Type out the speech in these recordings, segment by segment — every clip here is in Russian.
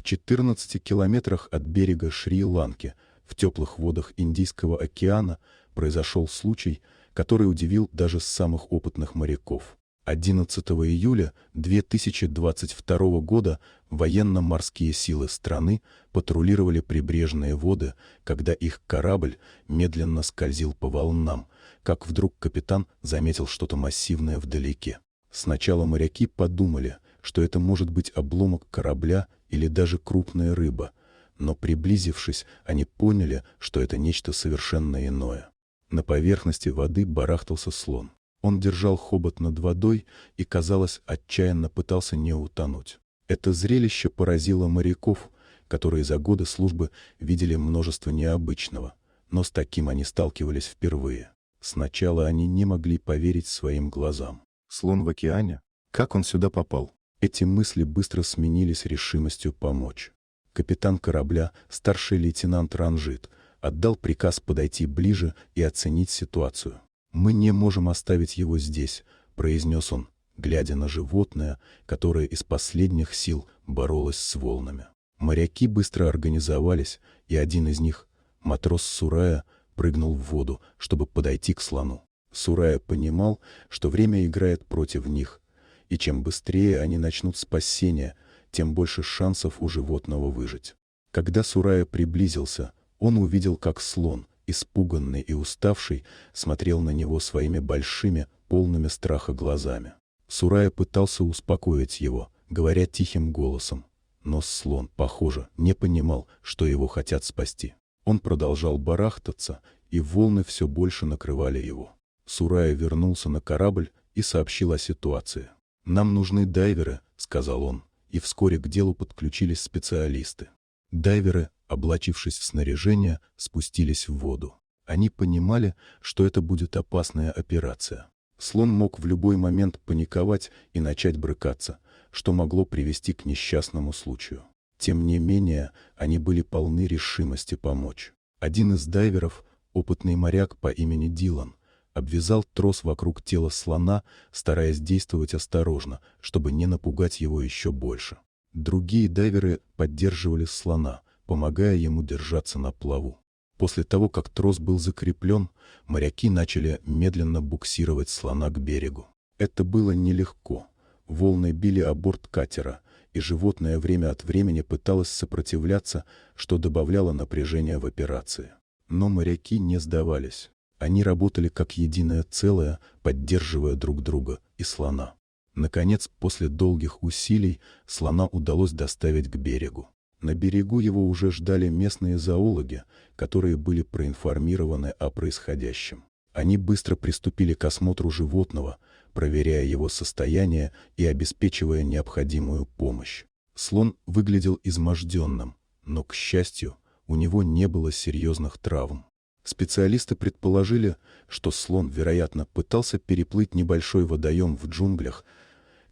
14 километрах от берега Шри-Ланки, в теплых водах Индийского океана, произошел случай, который удивил даже самых опытных моряков. 11 июля 2022 года военно-морские силы страны патрулировали прибрежные воды, когда их корабль медленно скользил по волнам, как вдруг капитан заметил что-то массивное вдалеке. Сначала моряки подумали, что это может быть обломок корабля или даже крупная рыба, но приблизившись, они поняли, что это нечто совершенно иное. На поверхности воды барахтался слон. Он держал хобот над водой и, казалось, отчаянно пытался не утонуть. Это зрелище поразило моряков, которые за годы службы видели множество необычного, но с таким они сталкивались впервые. Сначала они не могли поверить своим глазам. Слон в океане? Как он сюда попал? Эти мысли быстро сменились решимостью помочь. Капитан корабля, старший лейтенант Ранжит, отдал приказ подойти ближе и оценить ситуацию. «Мы не можем оставить его здесь», — произнес он, глядя на животное, которое из последних сил боролось с волнами. Моряки быстро организовались, и один из них, матрос Сурая, прыгнул в воду, чтобы подойти к слону. Сурая понимал, что время играет против них, и чем быстрее они начнут спасение, тем больше шансов у животного выжить. Когда Сурая приблизился, он увидел, как слон, испуганный и уставший, смотрел на него своими большими, полными страха глазами. Сурая пытался успокоить его, говоря тихим голосом, но слон, похоже, не понимал, что его хотят спасти. Он продолжал барахтаться, и волны все больше накрывали его. Сурая вернулся на корабль и сообщил о ситуации. «Нам нужны дайверы», — сказал он, и вскоре к делу подключились специалисты. Дайверы, облачившись в снаряжение, спустились в воду. Они понимали, что это будет опасная операция. Слон мог в любой момент паниковать и начать брыкаться, что могло привести к несчастному случаю. Тем не менее, они были полны решимости помочь. Один из дайверов, опытный моряк по имени Дилан, обвязал трос вокруг тела слона, стараясь действовать осторожно, чтобы не напугать его еще больше. Другие дайверы поддерживали слона, помогая ему держаться на плаву. После того, как трос был закреплен, моряки начали медленно буксировать слона к берегу. Это было нелегко. Волны били о борт катера, и животное время от времени пыталось сопротивляться, что добавляло напряжения в операции. Но моряки не сдавались. Они работали как единое целое, поддерживая друг друга и слона. Наконец, после долгих усилий, слона удалось доставить к берегу. На берегу его уже ждали местные зоологи, которые были проинформированы о происходящем. Они быстро приступили к осмотру животного, проверяя его состояние и обеспечивая необходимую помощь. Слон выглядел изможденным, но, к счастью, у него не было серьезных травм. Специалисты предположили, что слон, вероятно, пытался переплыть небольшой водоем в джунглях,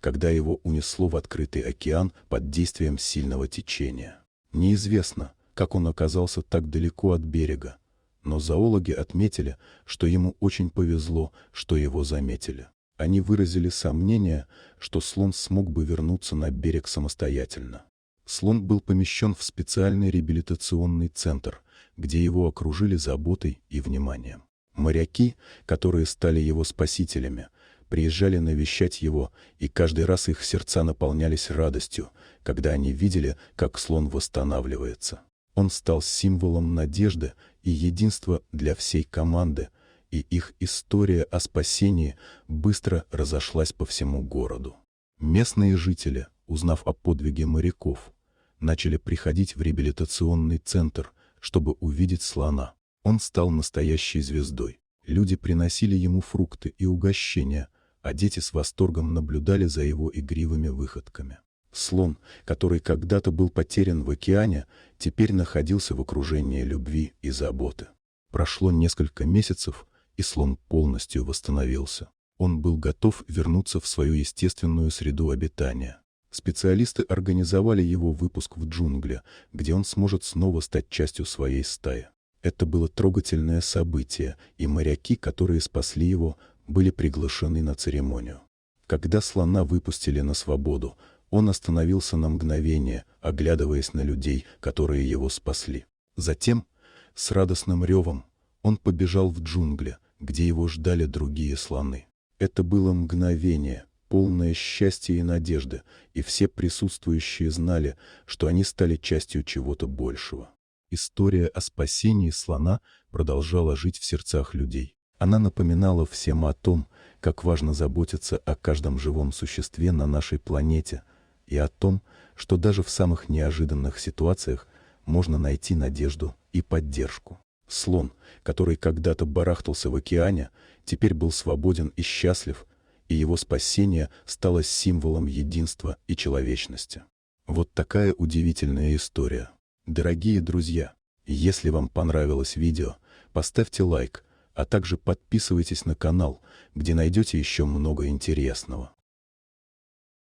когда его унесло в открытый океан под действием сильного течения. Неизвестно, как он оказался так далеко от берега, но зоологи отметили, что ему очень повезло, что его заметили. Они выразили сомнение, что слон смог бы вернуться на берег самостоятельно. Слон был помещен в специальный реабилитационный центр, где его окружили заботой и вниманием. Моряки, которые стали его спасителями, приезжали навещать его, и каждый раз их сердца наполнялись радостью, когда они видели, как слон восстанавливается. Он стал символом надежды и единства для всей команды, и их история о спасении быстро разошлась по всему городу. Местные жители, узнав о подвиге моряков, начали приходить в реабилитационный центр, чтобы увидеть слона. Он стал настоящей звездой. Люди приносили ему фрукты и угощения, а дети с восторгом наблюдали за его игривыми выходками. Слон, который когда-то был потерян в океане, теперь находился в окружении любви и заботы. Прошло несколько месяцев, и слон полностью восстановился. Он был готов вернуться в свою естественную среду обитания. Специалисты организовали его выпуск в джунгли, где он сможет снова стать частью своей стаи. Это было трогательное событие, и моряки, которые спасли его, были приглашены на церемонию. Когда слона выпустили на свободу, Он остановился на мгновение, оглядываясь на людей, которые его спасли. Затем, с радостным ревом, он побежал в джунгли, где его ждали другие слоны. Это было мгновение, полное счастья и надежды, и все присутствующие знали, что они стали частью чего-то большего. История о спасении слона продолжала жить в сердцах людей. Она напоминала всем о том, как важно заботиться о каждом живом существе на нашей планете, и о том, что даже в самых неожиданных ситуациях можно найти надежду и поддержку. Слон, который когда-то барахтался в океане, теперь был свободен и счастлив, и его спасение стало символом единства и человечности. Вот такая удивительная история. Дорогие друзья, если вам понравилось видео, поставьте лайк, а также подписывайтесь на канал, где найдете еще много интересного.